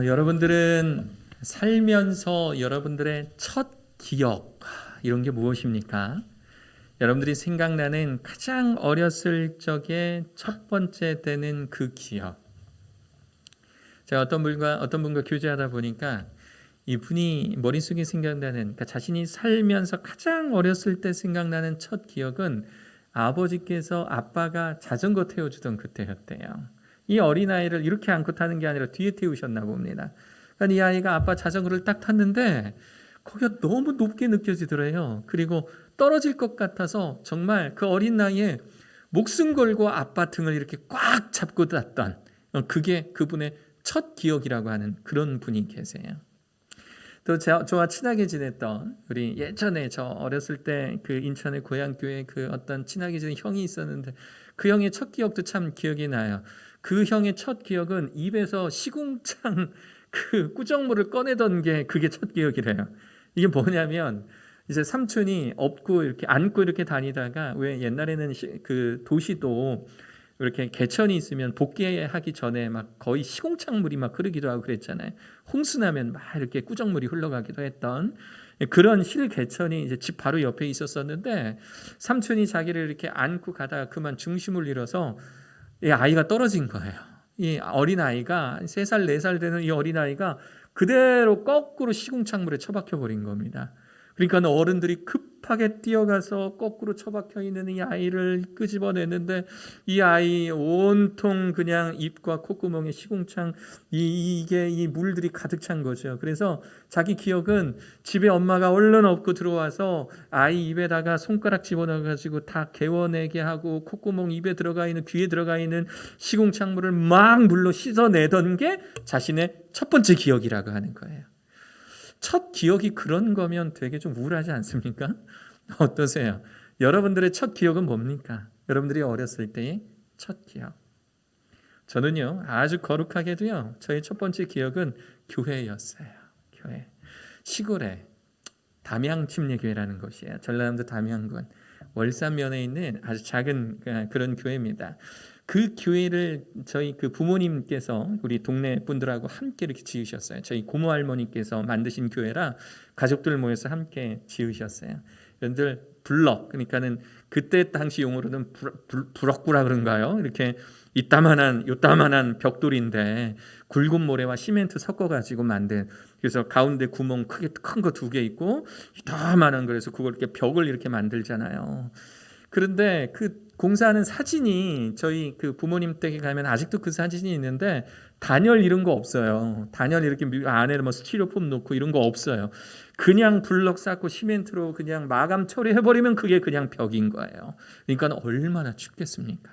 여러분들은 살면서 여러분들의 첫 기억 이런 게 무엇입니까? 여러분들이 생각나는 가장 어렸을 적의 첫 번째 되는 그 기억. 제가 어떤 분과 교제하다 보니까 이분이 머릿속에 생각나는, 그러니까 자신이 살면서 가장 어렸을 때 생각나는 첫 기억은 아버지께서 아빠가 자전거 태워주던 그때였대요. 이 어린아이를 이렇게 안고 타는 게 아니라 뒤에 태우셨나 봅니다. 그러니까 이 아이가 아빠 자전거를 딱 탔는데 거기가 너무 높게 느껴지더래요. 그리고 떨어질 것 같아서 정말 그 어린 나이에 목숨 걸고 아빠 등을 이렇게 꽉 잡고 탔던, 그게 그분의 첫 기억이라고 하는 그런 분이 계세요. 또 저와 친하게 지냈던, 우리 예전에 저 어렸을 때 그 인천의 고향교회 그 어떤 친하게 지낸 형이 있었는데 그 형의 첫 기억도 참 기억이 나요. 그 형의 첫 기억은 입에서 시궁창 그 꾸정물을 꺼내던 게 그게 첫 기억이래요. 이게 뭐냐면 이제 삼촌이 업고 이렇게 안고 이렇게 다니다가, 왜 옛날에는 그 도시도 이렇게 개천이 있으면 복개하기 전에 막 거의 시궁창물이 막 흐르기도 하고 그랬잖아요. 홍수 나면 막 이렇게 꾸정물이 흘러가기도 했던 그런 실개천이 이제 집 바로 옆에 있었었는데, 삼촌이 자기를 이렇게 안고 가다가 그만 중심을 잃어서 이 아이가 떨어진 거예요. 이 어린아이가 3살 4살 되는 이 어린아이가 그대로 거꾸로 시궁창물에 처박혀 버린 겁니다. 그러니까 어른들이 급하게 뛰어가서 거꾸로 처박혀 있는 이 아이를 끄집어냈는데 이 아이 온통 그냥 입과 콧구멍에 시궁창, 이게 이 물들이 가득 찬 거죠. 그래서 자기 기억은 집에 엄마가 얼른 업고 들어와서 아이 입에다가 손가락 집어넣어가지고 다 개워내게 하고 콧구멍 입에 들어가 있는, 귀에 들어가 있는 시궁창물을 막 물로 씻어내던 게 자신의 첫 번째 기억이라고 하는 거예요. 첫 기억이 그런 거면 되게 좀 우울하지 않습니까? 어떠세요? 여러분들의 첫 기억은 뭡니까? 여러분들이 어렸을 때의 첫 기억. 저는요, 아주 거룩하게도요, 저의 첫 번째 기억은 교회였어요. 교회. 시골에 담양침례교회라는 곳이에요. 전라남도 담양군 월산면에 있는 아주 작은 그런 교회입니다. 그 교회를 저희 그 부모님께서 우리 동네 분들하고 함께 이렇게 지으셨어요. 저희 고모 할머니께서 만드신 교회라 가족들 모여서 함께 지으셨어요. 여러분들 블럭, 그러니까는 그때 당시 용어로는 부럭구라 그런가요? 이렇게 요따만한 벽돌인데 굵은 모래와 시멘트 섞어가지고 만든, 그래서 가운데 구멍 크게 큰 거 2개 있고 이따만한, 그래서 그걸 이렇게 벽을 이렇게 만들잖아요. 그런데 그 공사하는 사진이 저희 그 부모님 댁에 가면 아직도 그 사진이 있는데 단열 이런 거 없어요. 단열 이렇게 안에 뭐 스티로폼 놓고 이런 거 없어요. 그냥 블럭 쌓고 시멘트로 그냥 마감 처리해버리면 그게 그냥 벽인 거예요. 그러니까 얼마나 춥겠습니까?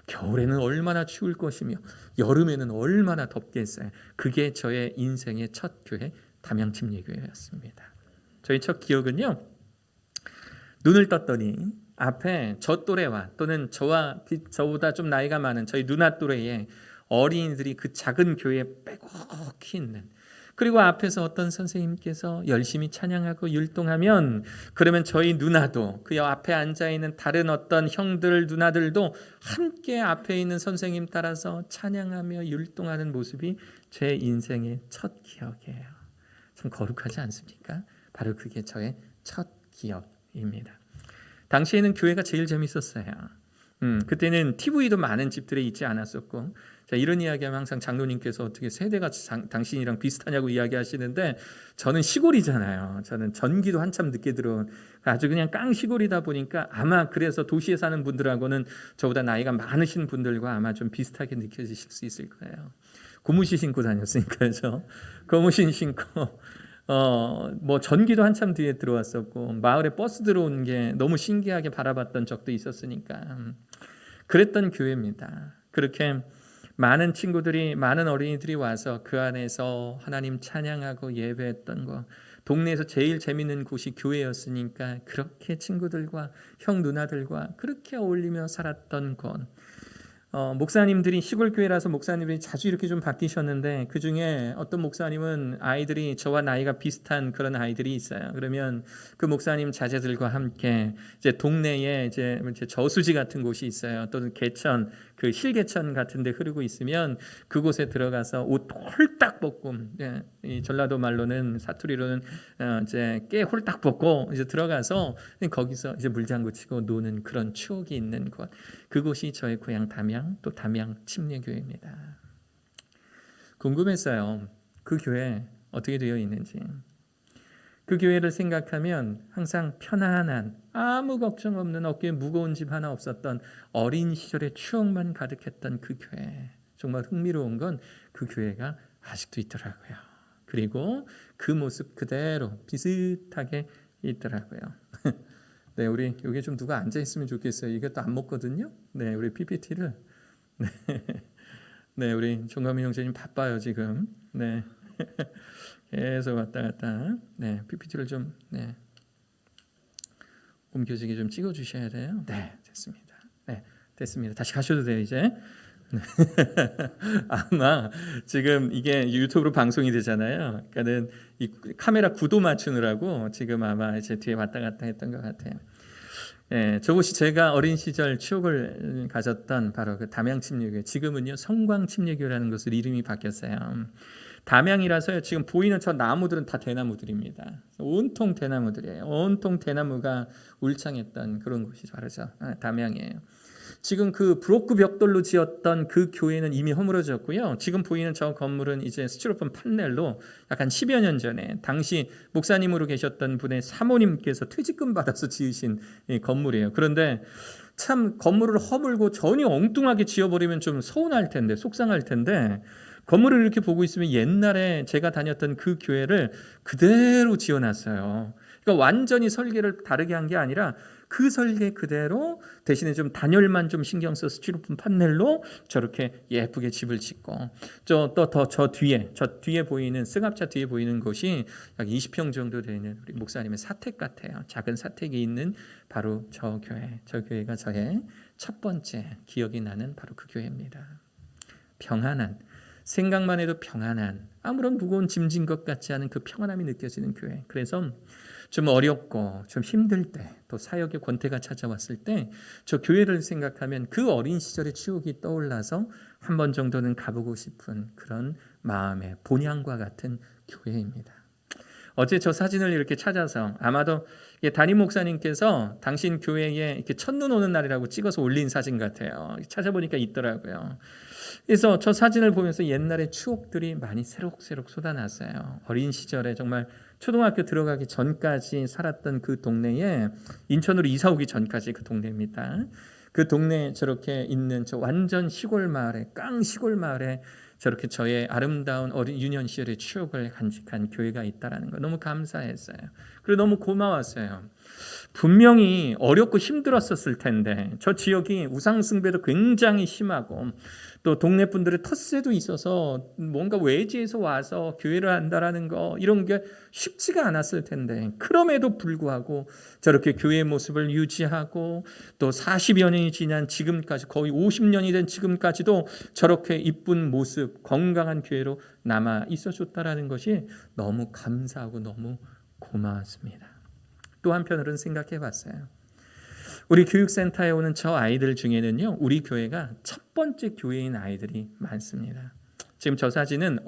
겨울에는 얼마나 추울 것이며 여름에는 얼마나 덥겠어요. 그게 저의 인생의 첫 교회, 담양침례교회였습니다. 저희 첫 기억은요, 눈을 떴더니 앞에 저 또래와 또는 저보다 좀 나이가 많은 저희 누나 또래의 어린이들이 그 작은 교회에 빼곡히 있는, 그리고 앞에서 어떤 선생님께서 열심히 찬양하고 율동하면, 그러면 저희 누나도 그 앞에 앉아있는 다른 어떤 형들 누나들도 함께 앞에 있는 선생님 따라서 찬양하며 율동하는 모습이 제 인생의 첫 기억이에요. 참 거룩하지 않습니까? 바로 그게 저의 첫 기억입니다. 당시에는 교회가 제일 재밌었어요. 그때는 TV도 많은 집들에 있지 않았었고, 자, 이런 이야기하면 항상 장로님께서 어떻게 세대가 당신이랑 비슷하냐고 이야기하시는데, 저는 시골이잖아요. 저는 전기도 한참 늦게 들어온 아주 그냥 깡 시골이다 보니까 아마 그래서 도시에 사는 분들하고는 저보다 나이가 많으신 분들과 아마 좀 비슷하게 느껴지실 수 있을 거예요. 고무신 신고 다녔으니까요. 저 고무신 신고 뭐 전기도 한참 뒤에 들어왔었고, 마을에 버스 들어온 게 너무 신기하게 바라봤던 적도 있었으니까 그랬던 교회입니다. 그렇게 많은 친구들이, 많은 어린이들이 와서 그 안에서 하나님 찬양하고 예배했던 거, 동네에서 제일 재밌는 곳이 교회였으니까 그렇게 친구들과 형 누나들과 그렇게 어울리며 살았던 곳. 목사님들이 시골 교회라서 목사님들이 자주 이렇게 좀 바뀌셨는데 그 중에 어떤 목사님은 아이들이 저와 나이가 비슷한 그런 아이들이 있어요. 그러면 그 목사님 자제들과 함께 이제 동네에 이제 저수지 같은 곳이 있어요. 또는 개천, 그 실개천 같은데 흐르고 있으면 그곳에 들어가서 옷 홀딱 벗고, 이 전라도 말로는 사투리로는 이제 깨 홀딱 벗고 이제 들어가서 거기서 이제 물장구 치고 노는 그런 추억이 있는 곳. 그곳이 저의 고향 담양, 또 담양 침례교회입니다. 궁금했어요. 그 교회 어떻게 되어 있는지. 그 교회를 생각하면 항상 편안한, 아무 걱정 없는, 어깨에 무거운 짐 하나 없었던 어린 시절의 추억만 가득했던 그 교회. 정말 흥미로운 건 그 교회가 아직도 있더라고요. 그리고 그 모습 그대로 비슷하게 있더라고요. 네, 우리 여기 좀 누가 앉아 있으면 좋겠어요. 이것도 안 먹거든요. 네, 우리 PPT를. 네, 우리 종감이 형제님 바빠요 지금. 네, 계속 왔다 갔다. 네, PPT를 좀 옮겨지게 좀 찍어 주셔야 돼요. 네, 됐습니다. 네, 됐습니다. 다시 가셔도 돼요 이제. 네. 아마 지금 이게 유튜브로 방송이 되잖아요. 그러니까는 이 카메라 구도 맞추느라고 지금 아마 제 뒤에 왔다 갔다 했던 것 같아요. 저곳이 제가 어린 시절 추억을 가졌던 바로 그 담양 침례교회. 지금은요 성광 침례교회라는 것으로 이름이 바뀌었어요. 담양이라서요 지금 보이는 저 나무들은 다 대나무들입니다. 온통 대나무들이에요. 온통 대나무가 울창했던 그런 곳이 바로 저 담양이에요. 지금 그 브로크 벽돌로 지었던 그 교회는 이미 허물어졌고요. 지금 보이는 저 건물은 이제 스티로폼 판넬로 약간 10여 년 전에 당시 목사님으로 계셨던 분의 사모님께서 퇴직금 받아서 지으신 건물이에요. 그런데 참 건물을 허물고 전혀 엉뚱하게 지어버리면 좀 서운할 텐데, 속상할 텐데 건물을 이렇게 보고 있으면 옛날에 제가 다녔던 그 교회를 그대로 지어놨어요. 그러니까 완전히 설계를 다르게 한 게 아니라 그 설계 그대로 대신에 좀 단열만 좀 신경 써서 스티로폼 판넬로 저렇게 예쁘게 집을 짓고 저 뒤에 보이는 승합차 뒤에 보이는 곳이 약 20평 정도 되는 우리 목사님의 사택 같아요. 작은 사택이 있는 바로 저 교회가 저의 첫 번째 기억이 나는 바로 그 교회입니다. 평안한, 생각만 해도 평안한, 아무런 무거운 짐진 것 같지 않은 그 평안함이 느껴지는 교회. 그래서 좀 어렵고 좀 힘들 때, 또 사역의 권태가 찾아왔을 때 저 교회를 생각하면 그 어린 시절의 추억이 떠올라서 한 번 정도는 가보고 싶은 그런 마음의 본향과 같은 교회입니다. 어제 저 사진을 이렇게 찾아서 아마도 담임 목사님께서 당신 교회에 이렇게 첫눈 오는 날이라고 찍어서 올린 사진 같아요. 찾아보니까 있더라고요. 그래서 저 사진을 보면서 옛날의 추억들이 많이 새록새록 솟아났어요. 어린 시절에 정말 초등학교 들어가기 전까지 살았던 그 동네에, 인천으로 이사 오기 전까지 그 동네입니다. 그 동네에 저렇게 있는 저 완전 시골 마을에, 깡 시골 마을에 저렇게 저의 아름다운 어린 유년 시절의 추억을 간직한 교회가 있다는 거 너무 감사했어요. 그리고 너무 고마웠어요. 분명히 어렵고 힘들었었을 텐데 저 지역이 우상숭배도 굉장히 심하고 또 동네 분들의 텃세도 있어서 뭔가 외지에서 와서 교회를 한다라는 거 이런 게 쉽지가 않았을 텐데 그럼에도 불구하고 저렇게 교회의 모습을 유지하고 또 40여 년이 지난 지금까지 거의 50년이 된 지금까지도 저렇게 이쁜 모습 건강한 교회로 남아 있어줬다라는 것이 너무 감사하고 너무 고마웠습니다. 또 한편으로는 생각해 봤어요. 우리 교육센터에 오는 저 아이들 중에는요, 우리 교회가 첫 번째 교회인 아이들이 많습니다. 지금 저 사진은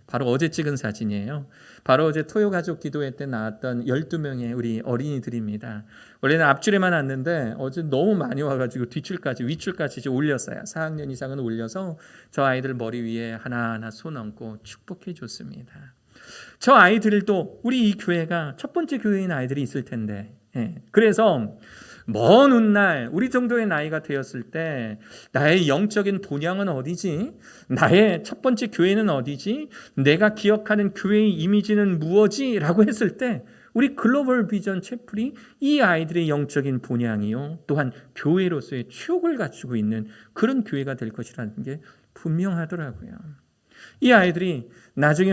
바로 어제 찍은 사진이에요. 바로 어제 토요가족 기도회 때 나왔던 12명의 우리 어린이들입니다. 원래는 앞줄에만 왔는데 어제 너무 많이 와가지고 윗줄까지 이제 올렸어요. 4학년 이상은 올려서 저 아이들 머리 위에 하나하나 손 얹고 축복해 줬습니다. 저 아이들도 우리 이 교회가 첫 번째 교회인 아이들이 있을 텐데, 그래서 먼 훗날 우리 정도의 나이가 되었을 때 나의 영적인 본향은 어디지? 나의 첫 번째 교회는 어디지? 내가 기억하는 교회의 이미지는 무엇이? 라고 했을 때 우리 글로벌 비전 채플이 이 아이들의 영적인 본향이요, 또한 교회로서의 추억을 갖추고 있는 그런 교회가 될 것이라는 게 분명하더라고요. 이 아이들이 나중에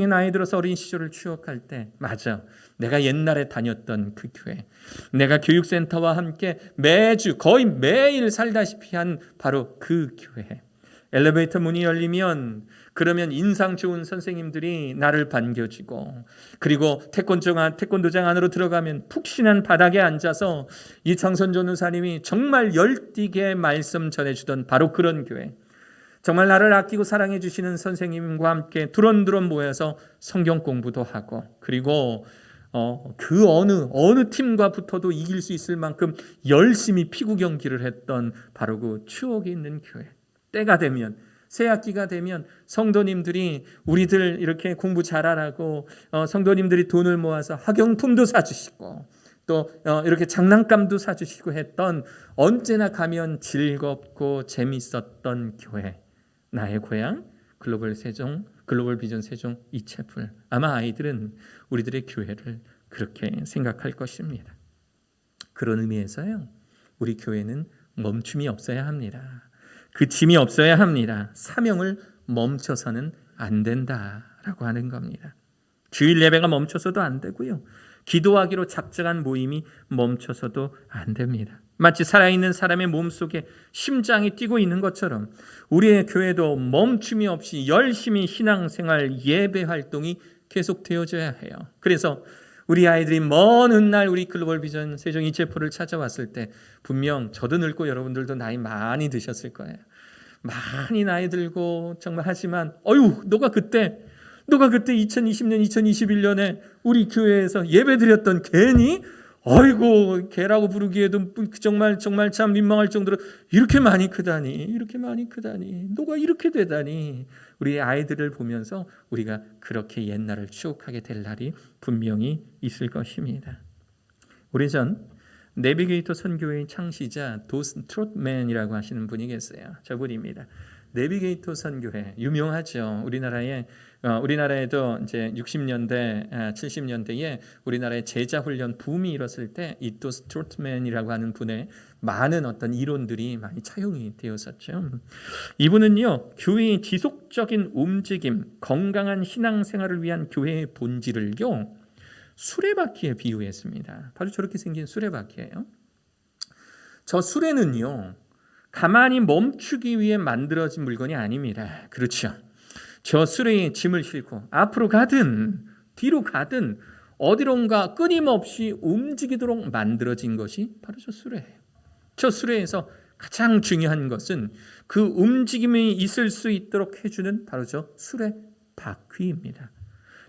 나이 들어서 어린 시절을 추억할 때, 맞아, 내가 옛날에 다녔던 그 교회, 내가 교육센터와 함께 매주 거의 매일 살다시피 한 바로 그 교회. 엘리베이터 문이 열리면 그러면 인상 좋은 선생님들이 나를 반겨주고, 그리고 태권도장 안으로 들어가면 푹신한 바닥에 앉아서 이 정선 전우사님이 정말 열띠게 말씀 전해주던 바로 그런 교회. 정말 나를 아끼고 사랑해 주시는 선생님과 함께 두런두런 모여서 성경 공부도 하고, 그리고 그 어느 팀과 붙어도 이길 수 있을 만큼 열심히 피구 경기를 했던 바로 그 추억이 있는 교회. 때가 되면, 새 학기가 되면 성도님들이 우리들 이렇게 공부 잘하라고 성도님들이 돈을 모아서 학용품도 사주시고, 또 이렇게 장난감도 사주시고 했던, 언제나 가면 즐겁고 재밌었던 교회. 나의 고향 글로벌 비전 세종 이채플. 아마 아이들은 우리들의 교회를 그렇게 생각할 것입니다. 그런 의미에서요, 우리 교회는 멈춤이 없어야 합니다. 그침이 없어야 합니다. 사명을 멈춰서는 안 된다라고 하는 겁니다. 주일 예배가 멈춰서도 안 되고요, 기도하기로 작정한 모임이 멈춰서도 안 됩니다. 마치 살아있는 사람의 몸속에 심장이 뛰고 있는 것처럼 우리의 교회도 멈춤이 없이 열심히 신앙생활, 예배 활동이 계속되어져야 해요. 그래서 우리 아이들이 먼 훗날 우리 글로벌 비전 세종 이체포를 찾아왔을 때 분명 저도 늙고 여러분들도 나이 많이 드셨을 거예요. 많이 나이 들고 정말, 하지만 너가 그때 2020년 2021년에 우리 교회에서 예배 드렸던 걔니? 걔라고 부르기에도 정말 참 민망할 정도로 이렇게 많이 크다니, 너가 이렇게 되다니. 우리 아이들을 보면서 우리가 그렇게 옛날을 추억하게 될 날이 분명히 있을 것입니다. 오래전 내비게이터 선교회의 창시자 도스 트롯맨이라고 하시는 분이 계세요. 저분입니다. 내비게이터 선교회 유명하죠. 우리나라에도 이제 60년대, 70년대에 우리나라의 제자 훈련 붐이 일었을 때 이 도스 트롯맨이라고 하는 분의 많은 어떤 이론들이 많이 차용이 되었었죠. 이분은요, 교회의 지속적인 움직임, 건강한 신앙생활을 위한 교회의 본질을요, 수레바퀴에 비유했습니다. 바로 저렇게 생긴 수레바퀴예요. 저 수레는요, 가만히 멈추기 위해 만들어진 물건이 아닙니다. 그렇죠. 저 수레에 짐을 싣고 앞으로 가든 뒤로 가든 어디론가 끊임없이 움직이도록 만들어진 것이 바로 저 수레예요. 저 수레에서 가장 중요한 것은 그 움직임이 있을 수 있도록 해주는 바로 저 수레 바퀴입니다.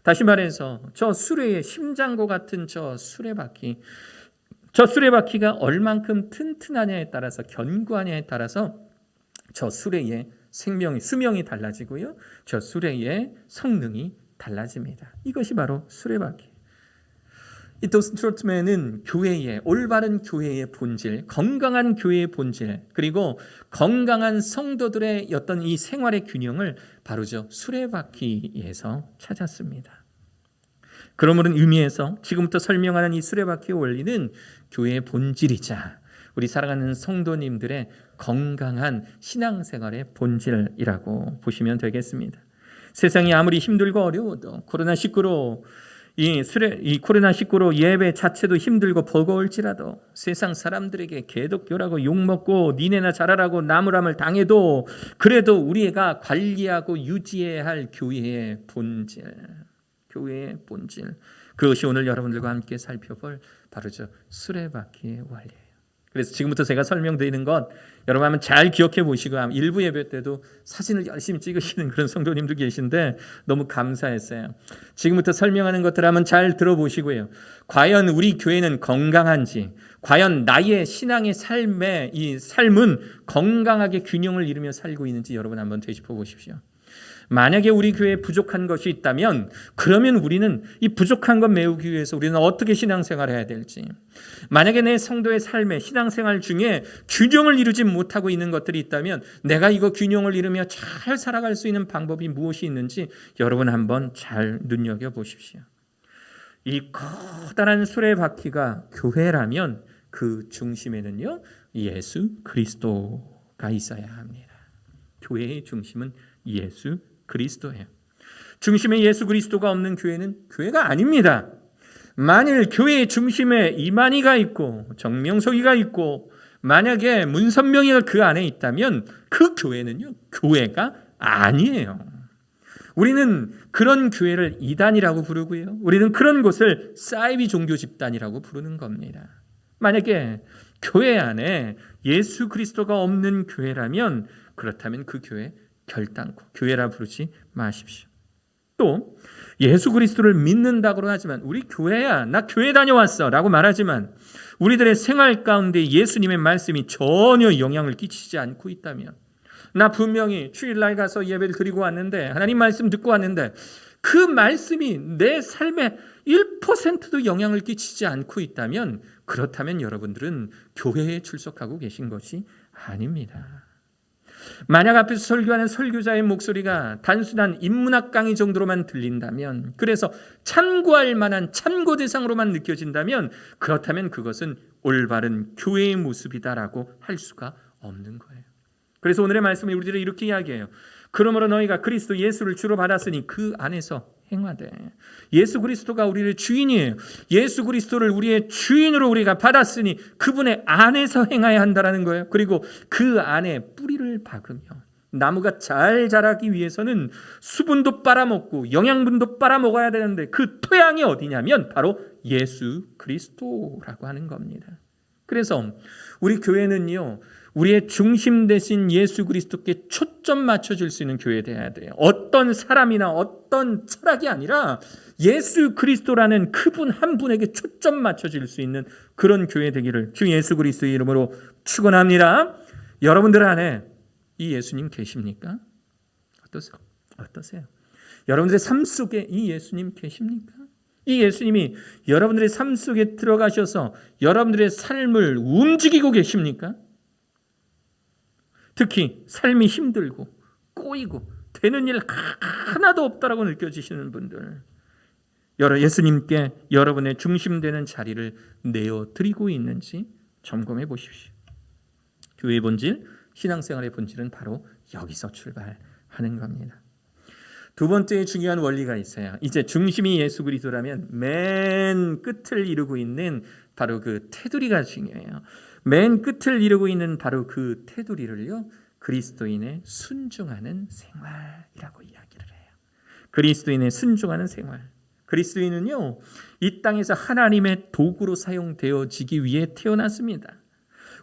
다시 말해서 저 수레의 심장과 같은 저 수레바퀴가 얼만큼 튼튼하냐에 따라서, 견고하냐에 따라서 저 수레의 수명이 달라지고요, 저 수레의 성능이 달라집니다. 이것이 바로 수레바퀴. 이 도스 트로트맨은 올바른 교회의 본질, 건강한 교회의 본질, 그리고 건강한 성도들의 어떤 이 생활의 균형을 바로 저 수레바퀴에서 찾았습니다. 그러므로 의미에서 지금부터 설명하는 이 수레바퀴의 원리는 교회의 본질이자 우리 사랑하는 성도님들의 건강한 신앙생활의 본질이라고 보시면 되겠습니다. 세상이 아무리 힘들고 어려워도 코로나19로 예배 자체도 힘들고 버거울지라도, 세상 사람들에게 개독교라고 욕먹고 니네나 잘하라고 나무람을 당해도, 그래도 우리가 관리하고 유지해야 할 교회의 본질, 그것이 오늘 여러분들과 함께 살펴볼 바로 저 수레바퀴의 원리예요. 그래서 지금부터 제가 설명드리는 것 여러분 한번 잘 기억해 보시고, 일부 예배 때도 사진을 열심히 찍으시는 그런 성도님도 계신데 너무 감사했어요. 지금부터 설명하는 것들 한번 잘 들어보시고요. 과연 우리 교회는 건강한지, 과연 나의 신앙의 삶은 건강하게 균형을 이루며 살고 있는지 여러분 한번 되짚어 보십시오. 만약에 우리 교회에 부족한 것이 있다면, 그러면 우리는 이 부족한 것 메우기 위해서 우리는 어떻게 신앙생활을 해야 될지, 만약에 내 성도의 삶의 신앙생활 중에 균형을 이루지 못하고 있는 것들이 있다면 내가 이거 균형을 이루며 잘 살아갈 수 있는 방법이 무엇이 있는지 여러분 한번 잘 눈여겨보십시오. 이 커다란 수레바퀴가 교회라면 그 중심에는요, 예수 그리스도가 있어야 합니다. 교회의 중심은 예수 그리스도예요. 중심에 예수 그리스도가 없는 교회는 교회가 아닙니다. 만일 교회의 중심에 이만희가 있고 정명석이가 있고 만약에 문선명이가 그 안에 있다면 그 교회는요, 교회가 아니에요. 우리는 그런 교회를 이단이라고 부르고요, 우리는 그런 곳을 사이비 종교 집단이라고 부르는 겁니다. 만약에 교회 안에 예수 그리스도가 없는 교회라면 그렇다면 그 교회 결단코 교회라 부르지 마십시오. 또 예수 그리스도를 믿는다고 하지만 우리 교회야, 나 교회 다녀왔어 라고 말하지만 우리들의 생활 가운데 예수님의 말씀이 전혀 영향을 끼치지 않고 있다면, 나 분명히 주일날 가서 예배를 드리고 왔는데 하나님 말씀 듣고 왔는데 그 말씀이 내 삶에 1%도 영향을 끼치지 않고 있다면 그렇다면 여러분들은 교회에 출석하고 계신 것이 아닙니다. 만약 앞에서 설교하는 설교자의 목소리가 단순한 인문학 강의 정도로만 들린다면, 그래서 참고할 만한 참고 대상으로만 느껴진다면 그렇다면 그것은 올바른 교회의 모습이다라고 할 수가 없는 거예요. 그래서 오늘의 말씀을 우리들은 이렇게 이야기해요. 그러므로 너희가 그리스도 예수를 주로 받았으니 그 안에서 행하되. 예수 그리스도가 우리의 주인이에요. 예수 그리스도를 우리의 주인으로 우리가 받았으니 그분의 안에서 행해야 한다는 거예요. 그리고 그 안에 뿌리를 박으며, 나무가 잘 자라기 위해서는 수분도 빨아먹고 영양분도 빨아먹어야 되는데 그 토양이 어디냐면 바로 예수 그리스도라고 하는 겁니다. 그래서 우리 교회는요, 우리의 중심 되신 예수 그리스도께 초점 맞춰줄 수 있는 교회 되어야 돼요. 어떤 사람이나 어떤 철학이 아니라 예수 그리스도라는 그분 한 분에게 초점 맞춰줄 수 있는 그런 교회 되기를 주 예수 그리스도의 이름으로 축원합니다. 여러분들 안에 이 예수님 계십니까? 어떠세요? 여러분들의 삶 속에 이 예수님 계십니까? 이 예수님이 여러분들의 삶 속에 들어가셔서 여러분들의 삶을 움직이고 계십니까? 특히 삶이 힘들고 꼬이고 되는 일 하나도 없다라고 느껴지시는 분들, 예수님께 여러분의 중심되는 자리를 내어드리고 있는지 점검해 보십시오. 교회의 본질, 신앙생활의 본질은 바로 여기서 출발하는 겁니다. 두 번째 중요한 원리가 있어요. 이제 중심이 예수 그리스도라면 맨 끝을 이루고 있는 바로 그 테두리가 중요해요. 맨 끝을 이루고 있는 바로 그 테두리를요, 그리스도인의 순종하는 생활이라고 이야기를 해요. 그리스도인의 순종하는 생활. 그리스도인은요, 이 땅에서 하나님의 도구로 사용되어지기 위해 태어났습니다.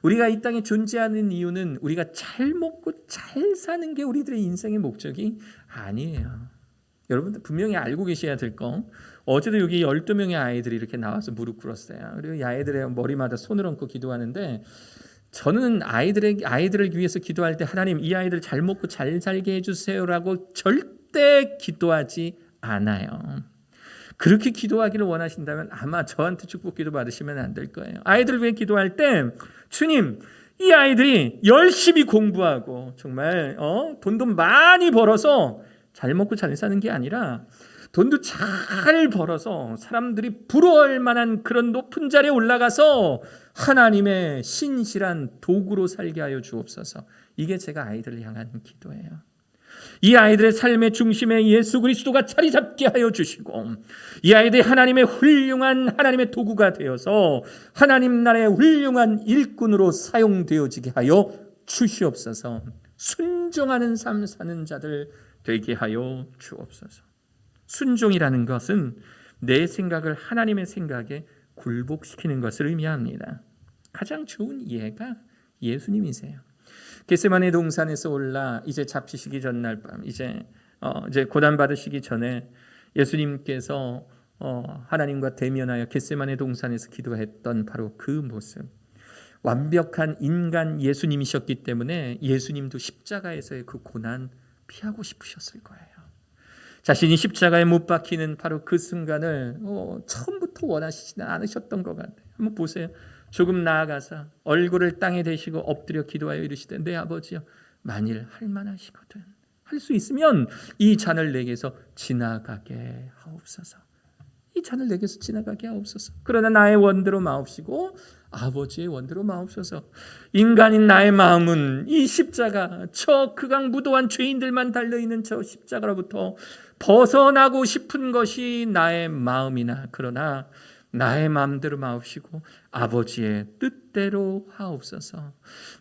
우리가 이 땅에 존재하는 이유는 우리가 잘 먹고 잘 사는 게 우리들의 인생의 목적이 아니에요. 여러분들 분명히 알고 계셔야 될 거, 어제도 여기 12명의 아이들이 이렇게 나와서 무릎 꿇었어요. 그리고 이 아이들의 머리마다 손을 얹고 기도하는데, 저는 아이들을 위해서 기도할 때 하나님 이 아이들 잘 먹고 잘 살게 해주세요라고 절대 기도하지 않아요. 그렇게 기도하기를 원하신다면 아마 저한테 축복 기도 받으시면 안 될 거예요. 아이들 위해 기도할 때 주님, 이 아이들이 열심히 공부하고 정말 돈도 많이 벌어서 잘 먹고 잘 사는 게 아니라 돈도 잘 벌어서 사람들이 부러워할 만한 그런 높은 자리에 올라가서 하나님의 신실한 도구로 살게 하여 주옵소서. 이게 제가 아이들을 향한 기도예요. 이 아이들의 삶의 중심에 예수 그리스도가 자리 잡게 하여 주시고, 이 아이들이 하나님의 훌륭한 하나님의 도구가 되어서 하나님 나라의 훌륭한 일꾼으로 사용되어지게 하여 주시옵소서. 순종하는 삶 사는 자들 되게 하여 주옵소서. 순종이라는 것은 내 생각을 하나님의 생각에 굴복시키는 것을 의미합니다. 가장 좋은 예가 예수님이세요. 겟세마네 동산에서 올라 이제 잡히시기 전날 밤, 이제 고난 받으시기 전에 예수님께서 하나님과 대면하여 겟세마네 동산에서 기도했던 바로 그 모습, 완벽한 인간 예수님이셨기 때문에 예수님도 십자가에서의 그 고난 피하고 싶으셨을 거예요. 자신이 십자가에 못 박히는 바로 그 순간을 처음부터 원하시지는 않으셨던 것 같아요. 한번 보세요. 조금 나아가서 얼굴을 땅에 대시고 엎드려 기도하여 이르시되, 내 아버지여, 만일 할 만하시거든 할 수 있으면 이 잔을 내게서 지나가게 하옵소서. 이 잔을 내게서 지나가게 하옵소서. 그러나 나의 원대로 마옵시고 아버지의 원대로 마옵소서. 인간인 나의 마음은 이 십자가, 저 극악무도한 죄인들만 달려있는 저 십자가로부터 벗어나고 싶은 것이 나의 마음이나, 그러나 나의 마음대로 마옵시고 아버지의 뜻대로 하옵소서.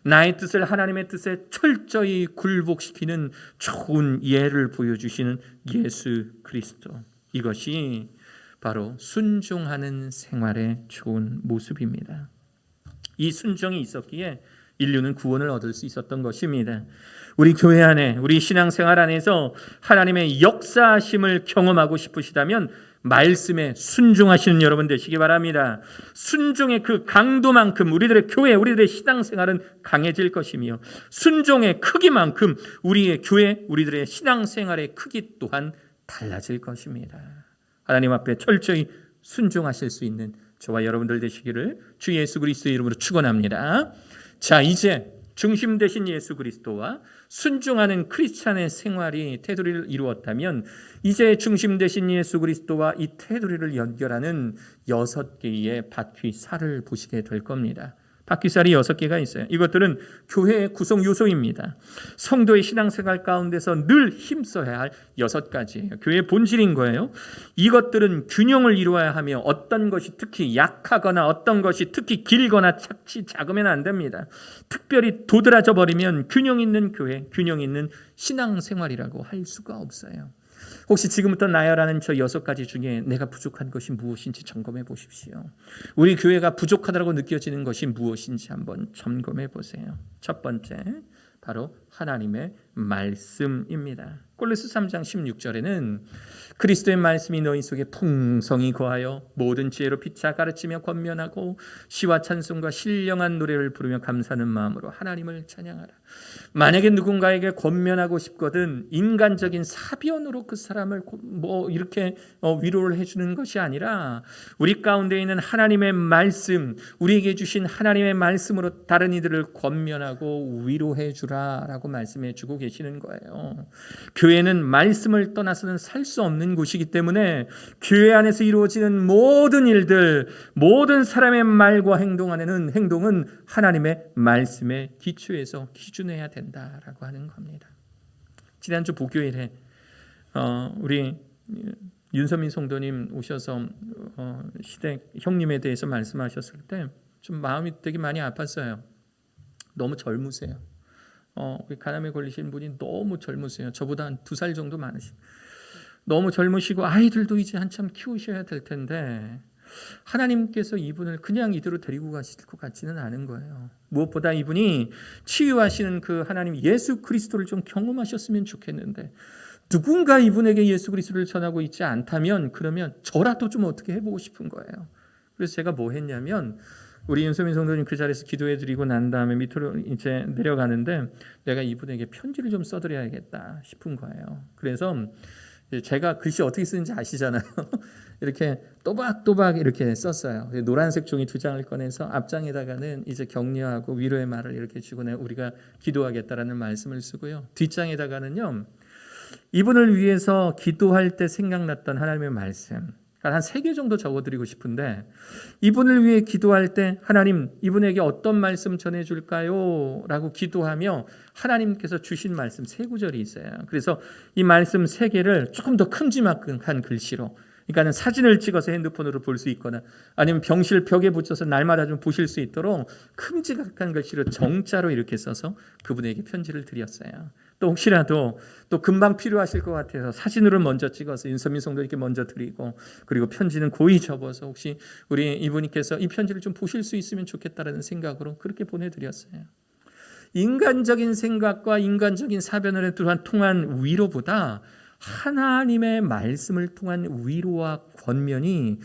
나의 뜻을 하나님의 뜻에 철저히 굴복시키는 좋은 예를 보여주시는 예수 그리스도, 이것이 바로 순종하는 생활의 좋은 모습입니다. 이 순종이 있었기에 인류는 구원을 얻을 수 있었던 것입니다. 우리 교회 안에, 우리 신앙생활 안에서 하나님의 역사하심을 경험하고 싶으시다면 말씀에 순종하시는 여러분 되시기 바랍니다. 순종의 그 강도만큼 우리들의 교회, 우리들의 신앙생활은 강해질 것이며, 순종의 크기만큼 우리의 교회, 우리들의 신앙생활의 크기 또한 달라질 것입니다. 하나님 앞에 철저히 순종하실 수 있는 저와 여러분들 되시기를 주 예수 그리스도의 이름으로 축원합니다. 자, 이제 중심 되신 예수 그리스도와 순종하는 크리스찬의 생활이 테두리를 이루었다면, 이제 중심 되신 예수 그리스도와 이 테두리를 연결하는 6개의 바퀴살을 보시게 될 겁니다. 바퀴살이 6개가 있어요. 이것들은 교회의 구성 요소입니다. 성도의 신앙생활 가운데서 늘 힘써야 할 6가지예요. 교회의 본질인 거예요. 이것들은 균형을 이루어야 하며 어떤 것이 특히 약하거나 어떤 것이 특히 길거나 착취 작으면 안 됩니다. 특별히 도드라져 버리면 균형 있는 교회, 균형 있는 신앙생활이라고 할 수가 없어요. 혹시 지금부터 나열하는 저 6가지 중에 내가 부족한 것이 무엇인지 점검해 보십시오. 우리 교회가 부족하다고 느껴지는 것이 무엇인지 한번 점검해 보세요. 첫 번째, 바로 하나님의 말씀입니다. 골로새 3장 16절에는 그리스도의 말씀이 너희 속에 풍성히 거하여 모든 지혜로 피차 가르치며 권면하고 시와 찬송과 신령한 노래를 부르며 감사하는 마음으로 하나님을 찬양하라. 만약에 누군가에게 권면하고 싶거든 인간적인 사변으로 그 사람을 이렇게 위로를 해주는 것이 아니라 우리 가운데 있는 하나님의 말씀, 우리에게 주신 하나님의 말씀으로 다른 이들을 권면하고 위로해 주라라고 말씀해 주고 계시는 거예요. 교회는 말씀을 떠나서는 살 수 없는 곳이기 때문에 교회 안에서 이루어지는 모든 일들, 모든 사람의 말과 행동은 하나님의 말씀에 기초해서 기준해야 된다라고 하는 겁니다. 지난주 목요일에 우리 윤서민 성도님 오셔서 시댁 형님에 대해서 말씀하셨을 때 좀 마음이 되게 많이 아팠어요. 너무 젊으세요. 간암에 걸리신 분이 너무 젊으세요. 저보다 한 2살 정도 많으시고 너무 젊으시고 아이들도 이제 한참 키우셔야 될 텐데 하나님께서 이분을 그냥 이대로 데리고 가실 것 같지는 않은 거예요. 무엇보다 이분이 치유하시는 그 하나님 예수 그리스도를 좀 경험하셨으면 좋겠는데 누군가 이분에게 예수 그리스도를 전하고 있지 않다면 그러면 저라도 좀 어떻게 해보고 싶은 거예요. 그래서 제가 뭐 했냐면 우리 윤소민 성도님 그 자리에서 기도해드리고 난 다음에 밑으로 이제 내려가는데 내가 이분에게 편지를 좀 써드려야겠다 싶은 거예요. 그래서 제가 글씨 어떻게 쓰는지 아시잖아요. 이렇게 또박또박 이렇게 썼어요. 노란색 종이 2장을 꺼내서 앞장에다가는 이제 격려하고 위로의 말을 이렇게 주고 우리가 기도하겠다라는 말씀을 쓰고요. 뒷장에다가는요, 이분을 위해서 기도할 때 생각났던 하나님의 말씀, 한 3개 정도 적어드리고 싶은데 이분을 위해 기도할 때 하나님 이분에게 어떤 말씀 전해줄까요? 라고 기도하며 하나님께서 주신 말씀 3구절이 있어요. 그래서 이 말씀 3개를 조금 더 큼지막한 글씨로, 그러니까 사진을 찍어서 핸드폰으로 볼 수 있거나 아니면 병실 벽에 붙여서 날마다 좀 보실 수 있도록 큼지막한 글씨로 정자로 이렇게 써서 그분에게 편지를 드렸어요. 또 혹시라도 또 금방 필요하실 것 같아서 사진으로 먼저 찍어서 윤선민 성도님께 먼저 드리고, 그리고 편지는 고이 접어서 혹시 우리 이분께서 이 편지를 좀 보실 수 있으면 좋겠다라는 생각으로 그렇게 보내드렸어요. 인간적인 생각과 인간적인 사변을 통한 위로보다 하나님의 말씀을 통한 위로와 권면이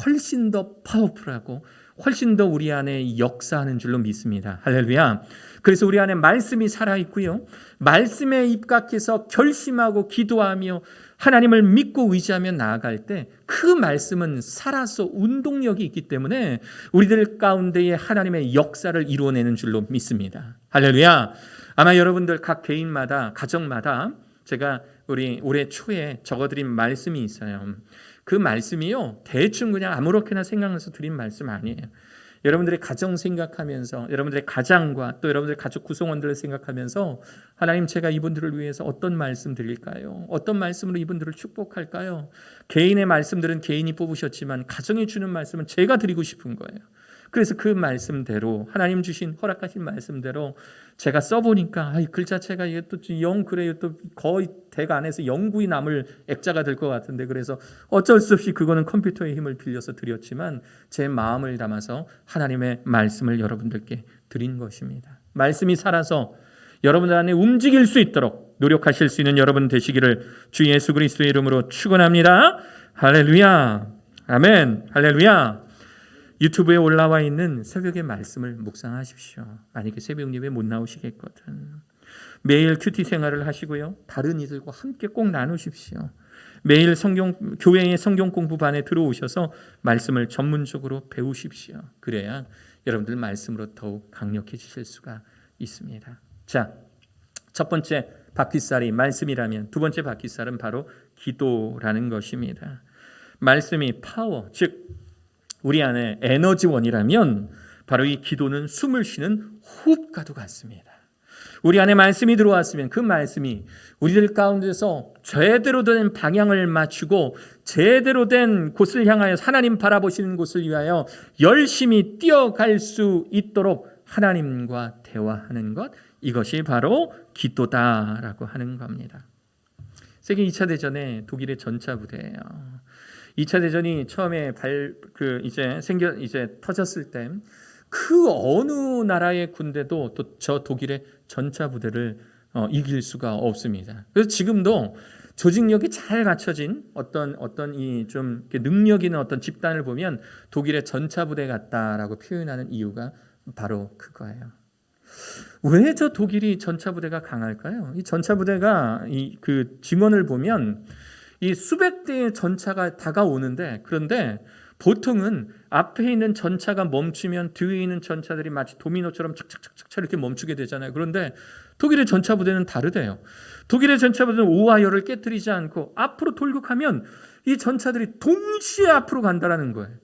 훨씬 더 파워풀하고 훨씬 더 우리 안에 역사하는 줄로 믿습니다. 할렐루야. 그래서 우리 안에 말씀이 살아있고요, 말씀에 입각해서 결심하고 기도하며 하나님을 믿고 의지하며 나아갈 때 그 말씀은 살아서 운동력이 있기 때문에 우리들 가운데에 하나님의 역사를 이루어내는 줄로 믿습니다. 할렐루야. 아마 여러분들 각 개인마다 가정마다 제가 우리 올해 초에 적어드린 말씀이 있어요. 그 말씀이요, 대충 그냥 아무렇게나 생각나서 드린 말씀 아니에요. 여러분들의 가정 생각하면서 여러분들의 가장과 또 여러분들의 가족 구성원들을 생각하면서 하나님, 제가 이분들을 위해서 어떤 말씀 드릴까요? 어떤 말씀으로 이분들을 축복할까요? 개인의 말씀들은 개인이 뽑으셨지만 가정에 주는 말씀은 제가 드리고 싶은 거예요. 그래서 그 말씀대로 하나님 주신 허락하신 말씀대로 제가 써보니까 이 글 자체가 이게 또 영 그래요. 또 거의 대가 안에서 영구히 남을 액자가 될 것 같은데, 그래서 어쩔 수 없이 그거는 컴퓨터의 힘을 빌려서 드렸지만 제 마음을 담아서 하나님의 말씀을 여러분들께 드린 것입니다. 말씀이 살아서 여러분들 안에 움직일 수 있도록 노력하실 수 있는 여러분 되시기를 주 예수 그리스도의 이름으로 축원합니다. 할렐루야. 아멘. 할렐루야. 유튜브에 올라와 있는 새벽의 말씀을 묵상하십시오. 만약에 새벽 예배 못 나오시겠거든. 매일 큐티 생활을 하시고요. 다른 이들과 함께 꼭 나누십시오. 매일 교회의 성경 공부반에 들어오셔서 말씀을 전문적으로 배우십시오. 그래야 여러분들 말씀으로 더욱 강력해지실 수가 있습니다. 자, 첫 번째 바퀴살이 말씀이라면 두 번째 바퀴살은 바로 기도라는 것입니다. 말씀이 파워, 즉 우리 안에 에너지원이라면 바로 이 기도는 숨을 쉬는 호흡과도 같습니다. 우리 안에 말씀이 들어왔으면 그 말씀이 우리들 가운데서 제대로 된 방향을 맞추고 제대로 된 곳을 향하여 하나님 바라보시는 곳을 위하여 열심히 뛰어갈 수 있도록 하나님과 대화하는 것, 이것이 바로 기도다라고 하는 겁니다. 세계 2차 대전의 독일의 전차 부대예요. 2차 대전이 처음에 터졌을 때 그 어느 나라의 군대도 또 저 독일의 전차 부대를 이길 수가 없습니다. 그래서 지금도 조직력이 잘 갖춰진 어떤 이 좀 능력 있는 어떤 집단을 보면 독일의 전차 부대 같다라고 표현하는 이유가 바로 그거예요. 왜 저 독일이 전차 부대가 강할까요? 이 전차 부대가 그 증언을 보면 이 수백 대의 전차가 다가오는데, 그런데 보통은 앞에 있는 전차가 멈추면 뒤에 있는 전차들이 마치 도미노처럼 착착착착 이렇게 멈추게 되잖아요. 그런데 독일의 전차 부대는 다르대요. 독일의 전차 부대는 오하이오를 깨뜨리지 않고 앞으로 돌격하면 이 전차들이 동시에 앞으로 간다라는 거예요.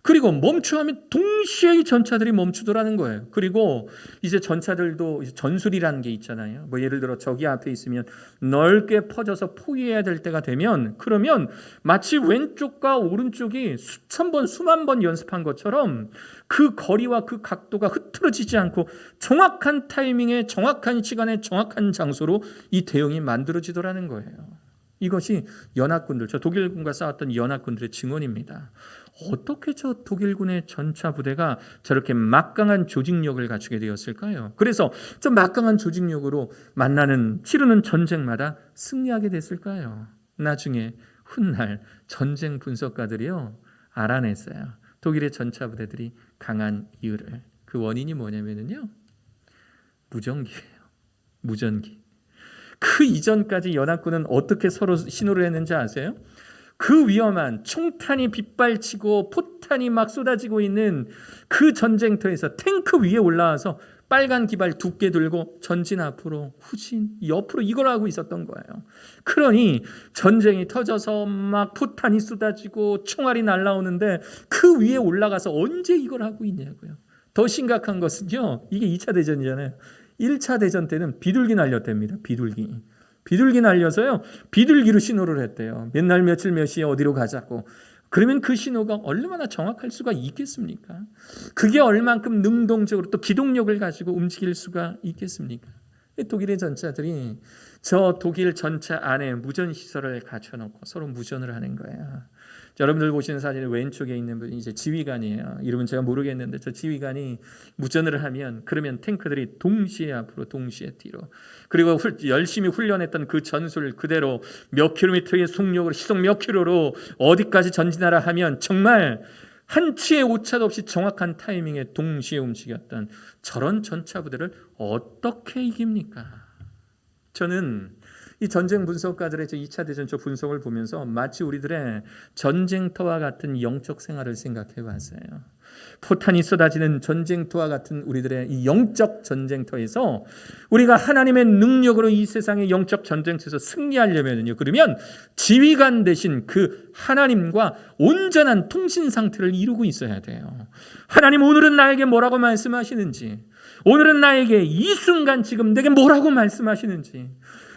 그리고 멈추하면 동시에 이 전차들이 멈추더라는 거예요. 그리고 이제 전차들도 이제 전술이라는 게 있잖아요. 뭐 예를 들어 적이 앞에 있으면 넓게 퍼져서 포위해야 될 때가 되면, 그러면 마치 왼쪽과 오른쪽이 수천 번, 수만 번 연습한 것처럼 그 거리와 그 각도가 흐트러지지 않고 정확한 타이밍에 정확한 시간에 정확한 장소로 이 대응이 만들어지더라는 거예요. 이것이 연합군들, 저 독일군과 싸웠던 연합군들의 증언입니다. 어떻게 저 독일군의 전차 부대가 저렇게 막강한 조직력을 갖추게 되었을까요? 그래서 저 막강한 조직력으로 치르는 전쟁마다 승리하게 됐을까요? 나중에 훗날 전쟁 분석가들이요 알아냈어요. 독일의 전차 부대들이 강한 이유를. 그 원인이 뭐냐면요, 무전기예요. 무전기. 그 이전까지 연합군은 어떻게 서로 신호를 했는지 아세요? 그 위험한 총탄이 빗발치고 포탄이 막 쏟아지고 있는 그 전쟁터에서 탱크 위에 올라와서 빨간 깃발 두께 들고 전진 앞으로 후진 옆으로 이걸 하고 있었던 거예요. 그러니 전쟁이 터져서 막 포탄이 쏟아지고 총알이 날라오는데 그 위에 올라가서 언제 이걸 하고 있냐고요. 더 심각한 것은요, 이게 2차 대전이잖아요. 1차 대전 때는 비둘기 날렸답니다. 비둘기 날려서요, 비둘기로 신호를 했대요. 몇 날 며칠 몇 시에 어디로 가자고. 그러면 그 신호가 얼마나 정확할 수가 있겠습니까? 그게 얼만큼 능동적으로 또 기동력을 가지고 움직일 수가 있겠습니까? 독일의 전차들이 저 독일 전차 안에 무전 시설을 갖춰놓고 서로 무전을 하는 거예요. 여러분들 보시는 사진의 왼쪽에 있는 분이 이제 지휘관이에요. 이름은 제가 모르겠는데 저 지휘관이 무전을 하면, 그러면 탱크들이 동시에 앞으로 동시에 뒤로, 그리고 열심히 훈련했던 그 전술 그대로 몇 킬로미터의 속력으로 시속 몇 킬로로 어디까지 전진하라 하면 정말 한 치의 오차도 없이 정확한 타이밍에 동시에 움직였던 저런 전차 부대를 어떻게 이깁니까? 저는 이 전쟁 분석가들의 2차 대전 저 분석을 보면서 마치 우리들의 전쟁터와 같은 영적 생활을 생각해 봤어요. 포탄이 쏟아지는 전쟁터와 같은 우리들의 이 영적 전쟁터에서 우리가 하나님의 능력으로 이 세상의 영적 전쟁터에서 승리하려면요, 그러면 지휘관 대신 그 하나님과 온전한 통신 상태를 이루고 있어야 돼요. 하나님 오늘은 나에게 뭐라고 말씀하시는지, 오늘은 나에게 이 순간 지금 내게 뭐라고 말씀하시는지,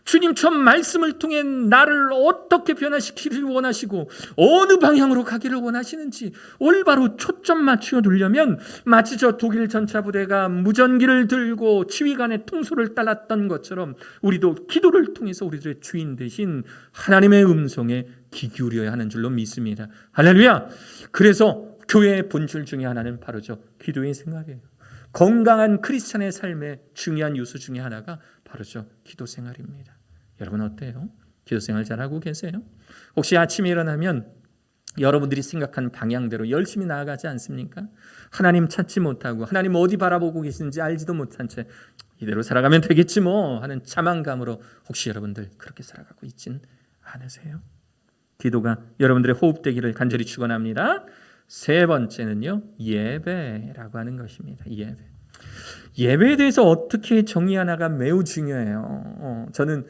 주님 저 말씀을 통해 나를 어떻게 변화시키기를 원하시고 어느 방향으로 가기를 원하시는지 올바로 초점 맞추어 두려면 마치 저 독일 전차부대가 무전기를 들고 지휘관의 통솔을 따랐던 것처럼 우리도 기도를 통해서 우리들의 주인 대신 하나님의 음성에 귀 기울여야 하는 줄로 믿습니다. 할렐루야. 그래서 교회의 본질 중에 하나는 바로 저 기도의 생활이에요. 건강한 크리스찬의 삶의 중요한 요소 중에 하나가 바로 저 기도 생활입니다. 여러분 어때요? 기도 생활 잘하고 계세요? 혹시 아침에 일어나면 여러분들이 생각한 방향대로 열심히 나아가지 않습니까? 하나님 찾지 못하고 하나님 어디 바라보고 계신지 알지도 못한 채 이대로 살아가면 되겠지 뭐 하는 자만감으로 혹시 여러분들 그렇게 살아가고 있진 않으세요? 기도가 여러분들의 호흡되기를 간절히 축원합니다. 세 번째는요, 예배라고 하는 것입니다. 예배에 대해서 어떻게 정의하나가 매우 중요해요. 저는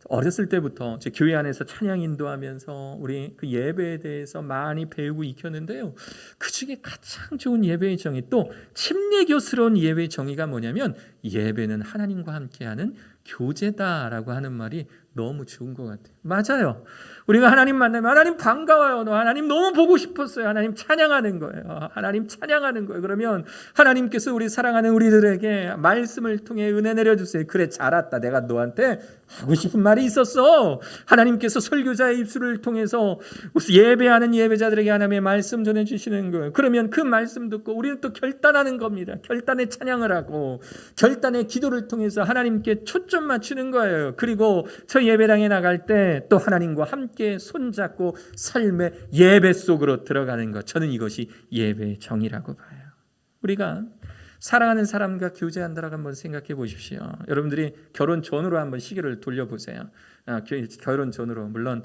어렸을 때부터 제 교회 안에서 찬양 인도하면서 우리 그 예배에 대해서 많이 배우고 익혔는데요. 그 중에 가장 좋은 예배의 정의, 또 침례교스러운 예배의 정의가 뭐냐면 예배는 하나님과 함께하는 교제다라고 하는 말이 너무 좋은 것 같아요. 맞아요. 우리가 하나님 만나면 하나님 반가워요. 하나님 너무 보고 싶었어요. 하나님 찬양하는 거예요. 하나님 찬양하는 거예요. 그러면 하나님께서 우리 사랑하는 우리들에게 말씀을 통해 은혜 내려주세요. 그래 잘했다. 내가 너한테 하고 싶은 말이 있었어. 하나님께서 설교자의 입술을 통해서 예배하는 예배자들에게 하나님의 말씀 전해주시는 거예요. 그러면 그 말씀 듣고 우리는 또 결단하는 겁니다. 결단의 찬양을 하고 결단의 기도를 통해서 하나님께 초점 맞추는 거예요. 그리고 저 예배당에 나갈 때 또 하나님과 함께 손잡고 삶의 예배 속으로 들어가는 것, 저는 이것이 예배의 정의라고 봐요. 우리가 사랑하는 사람과 교제한다라고 한번 생각해 보십시오. 여러분들이 결혼 전으로 한번 시계를 돌려보세요. 결혼 전으로 물론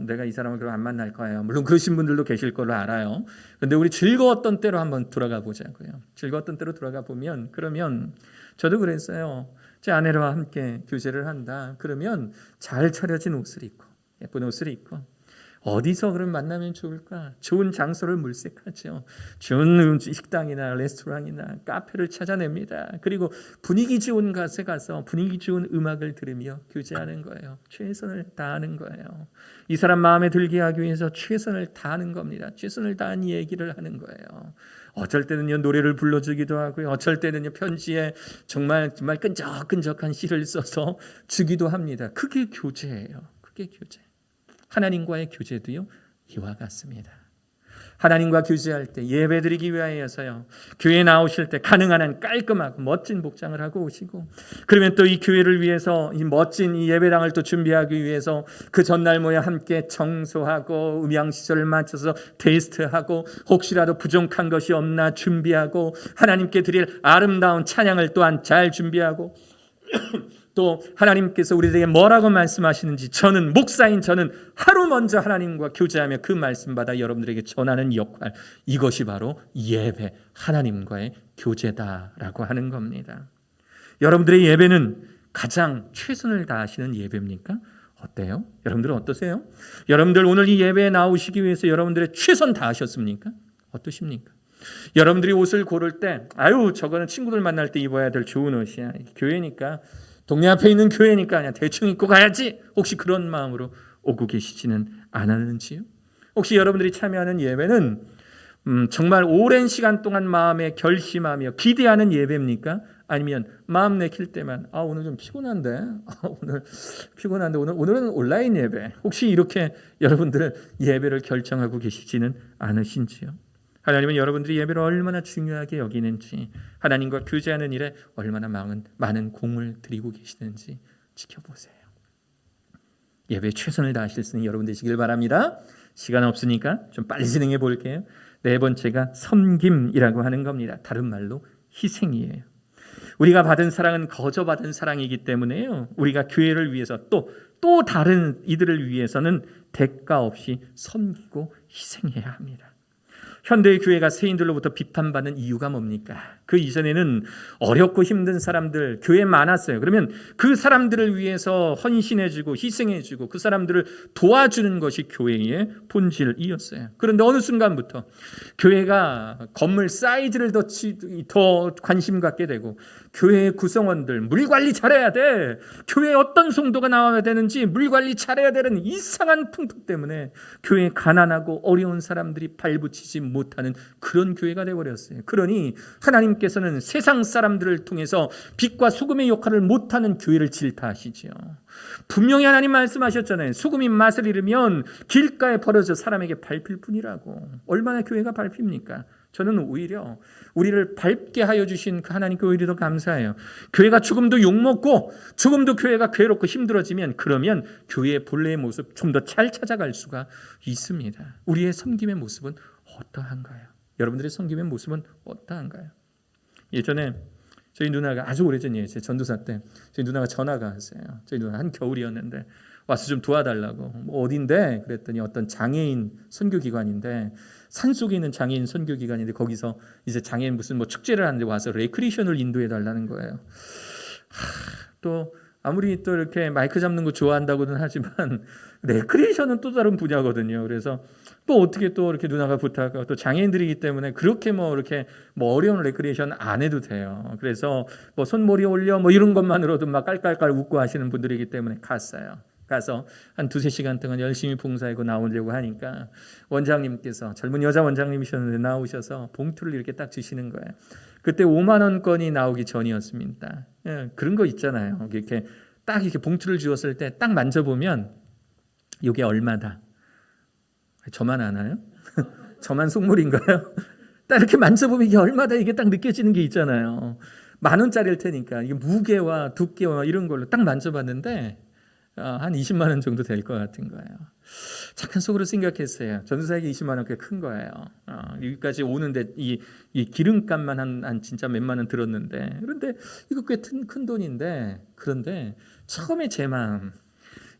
내가 이 사람을 그럼 안 만날 거예요. 물론 그러신 분들도 계실 걸로 알아요. 그런데 우리 즐거웠던 때로 한번 돌아가 보자고요. 즐거웠던 때로 돌아가 보면, 그러면 저도 그랬어요. 제 아내와 함께 교제를 한다. 그러면 잘 차려진 옷을 입고 예쁜 옷을 입고 어디서 그럼 만나면 좋을까? 좋은 장소를 물색하죠. 좋은 식당이나 레스토랑이나 카페를 찾아냅니다. 그리고 분위기 좋은 곳에 가서 분위기 좋은 음악을 들으며 교제하는 거예요. 최선을 다하는 거예요. 이 사람 마음에 들게 하기 위해서 최선을 다하는 겁니다. 최선을 다한 얘기를 하는 거예요. 어쩔 때는요 노래를 불러주기도 하고요. 어쩔 때는요 편지에 정말 끈적끈적한 시를 써서 주기도 합니다. 그게 교제예요. 그게 교제. 하나님과의 교제도요 이와 같습니다. 하나님과 교제할 때 예배드리기 위하여서요 교회에 나오실 때 가능한 한 깔끔하고 멋진 복장을 하고 오시고, 그러면 또 이 교회를 위해서 이 멋진 이 예배당을 또 준비하기 위해서 그 전날 모여 함께 청소하고 음향시설을 맞춰서 테스트하고 혹시라도 부족한 것이 없나 준비하고 하나님께 드릴 아름다운 찬양을 또한 잘 준비하고 또 하나님께서 우리에게 뭐라고 말씀하시는지 목사인 저는 하루 먼저 하나님과 교제하며 그 말씀 받아 여러분들에게 전하는 역할, 이것이 바로 예배, 하나님과의 교제다라고 하는 겁니다. 여러분들의 예배는 가장 최선을 다하시는 예배입니까? 어때요? 여러분들은 어떠세요? 여러분들 오늘 이 예배에 나오시기 위해서 여러분들의 최선 다하셨습니까? 어떠십니까? 여러분들이 옷을 고를 때 저거는 친구들 만날 때 입어야 될 좋은 옷이야. 교회니까, 동네 앞에 있는 교회니까 그냥 대충 입고 가야지. 혹시 그런 마음으로 오고 계시지는 않았는지요? 혹시 여러분들이 참여하는 예배는 정말 오랜 시간 동안 마음에 결심하며 기대하는 예배입니까? 아니면 마음 내킬 때만 오늘 좀 피곤한데 오늘은 온라인 예배, 혹시 이렇게 여러분들 예배를 결정하고 계시지는 않으신지요? 하나님은 여러분들이 예배를 얼마나 중요하게 여기는지, 하나님과 교제하는 일에 얼마나 많은 공을 들이고 계시는지 지켜보세요. 예배에 최선을 다하실 수 있는 여러분 되시길 바랍니다. 시간 없으니까 좀 빨리 진행해 볼게요. 네 번째가 섬김이라고 하는 겁니다. 다른 말로 희생이에요. 우리가 받은 사랑은 거저 받은 사랑이기 때문에요, 우리가 교회를 위해서 또 다른 이들을 위해서는 대가 없이 섬기고 희생해야 합니다. 현대의 교회가 세인들로부터 비판받는 이유가 뭡니까? 그 이전에는 어렵고 힘든 사람들 교회에 많았어요. 그러면 그 사람들을 위해서 헌신해주고 희생해주고 그 사람들을 도와주는 것이 교회의 본질이었어요. 그런데 어느 순간부터 교회가 건물 사이즈를 더 관심 갖게 되고 교회의 구성원들 물 관리 잘해야 돼. 교회에 어떤 성도가 나와야 되는지 물 관리 잘해야 되는 이상한 풍토 때문에 교회에 가난하고 어려운 사람들이 발붙이지 못하는 그런 교회가 되어버렸어요. 그러니 하나님께서는 세상 사람들을 통해서 빛과 소금의 역할을 못하는 교회를 질타하시죠. 분명히 하나님 말씀하셨잖아요. 소금이 맛을 잃으면 길가에 버려져 사람에게 밟힐 뿐이라고. 얼마나 교회가 밟힙니까? 저는 오히려 우리를 밟게 하여 주신 그 하나님께 오히려 더 감사해요. 교회가 조금도 욕먹고 조금도 교회가 괴롭고 힘들어지면 그러면 교회의 본래의 모습 좀 더 잘 찾아갈 수가 있습니다. 우리의 섬김의 모습은 어떠한가요? 여러분들의 섬김의 모습은 어떠한가요? 예전에 저희 누나가 아주 오래전 얘기죠. 전도사 때 저희 누나가 전화가 왔어요. 저희 누나 한 겨울이었는데 와서 좀 도와달라고. 뭐 어딘데? 그랬더니 어떤 장애인 선교기관인데 산속에 있는 장애인 선교기관인데 거기서 이제 장애인 무슨 뭐 축제를 하는데 와서 레크리에이션을 인도해 달라는 거예요. 또 아무리 또 이렇게 마이크 잡는 거 좋아한다고는 하지만 레크리에이션은 또 다른 분야거든요. 그래서 또 어떻게 또 이렇게 누나가 부탁하고 또 장애인들이기 때문에 그렇게 뭐 이렇게 뭐 어려운 레크리에이션 안 해도 돼요. 그래서 뭐 손머리 올려 뭐 이런 것만으로도 막 깔깔깔 웃고 하시는 분들이기 때문에 갔어요. 가서 한 2-3시간 동안 열심히 봉사하고 나오려고 하니까 원장님께서 젊은 여자 원장님이셨는데 나오셔서 봉투를 이렇게 딱 주시는 거예요. 그때 5만 원권이 나오기 전이었습니다. 예, 그런 거 있잖아요. 이렇게 딱 이렇게 봉투를 주었을 때 딱 만져보면 이게 얼마다. 저만 아나요? 저만 속물인가요? 딱 이렇게 만져보면 이게 얼마다 이게 딱 느껴지는 게 있잖아요. 10,000원짜리일 테니까 이게 무게와 두께와 이런 걸로 딱 만져봤는데 한 20만 원 정도 될 것 같은 거예요. 잠깐 속으로 생각했어요. 전도사에게 20만 원 꽤 큰 거예요. 여기까지 오는데 이 기름값만 한 진짜 몇만 원 들었는데 그런데 이거 꽤 큰 돈인데 그런데 처음에 제 마음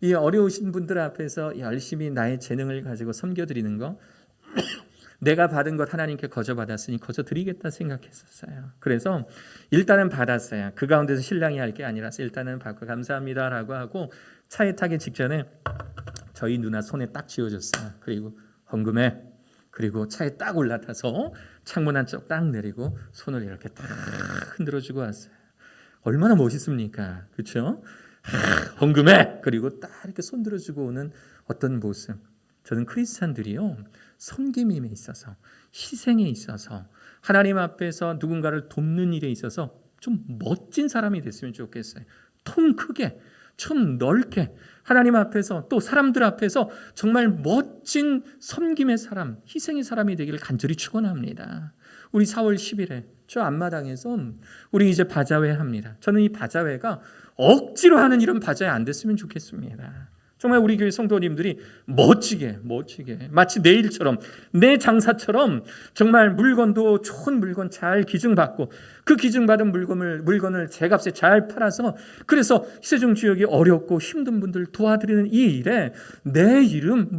이 어려우신 분들 앞에서 열심히 나의 재능을 가지고 섬겨드리는 거 내가 받은 것 하나님께 거저 받았으니 거저 드리겠다 생각했었어요. 그래서 일단은 받았어요. 그 가운데서 신랑이 할 게 아니라서 일단은 받고 감사합니다라고 하고 차에 타기 직전에 저희 누나 손에 딱 쥐어줬어요. 그리고 헌금해. 그리고 차에 딱 올라타서 창문 한쪽 딱 내리고 손을 이렇게 딱 흔들어주고 왔어요. 얼마나 멋있습니까? 그렇죠? 헌금해. 그리고 딱 이렇게 손 들어주고 오는 어떤 모습. 저는 크리스찬들이요. 섬김에 있어서 희생에 있어서 하나님 앞에서 누군가를 돕는 일에 있어서 좀 멋진 사람이 됐으면 좋겠어요. 통 크게 좀 넓게 하나님 앞에서 또 사람들 앞에서 정말 멋진 섬김의 사람, 희생의 사람이 되기를 간절히 축원합니다. 우리 4월 10일에 저 앞마당에서 우리 이제 바자회 합니다. 저는 이 바자회가 억지로 하는 이런 바자회 안 됐으면 좋겠습니다. 정말 우리 교회 성도님들이 멋지게 마치 내 일처럼 내 장사처럼 정말 물건도 좋은 물건 잘 기증받고 그 기증받은 물건을 제값에 잘 팔아서 그래서 희세중 지역이 어렵고 힘든 분들 도와드리는 이 일에 내 이름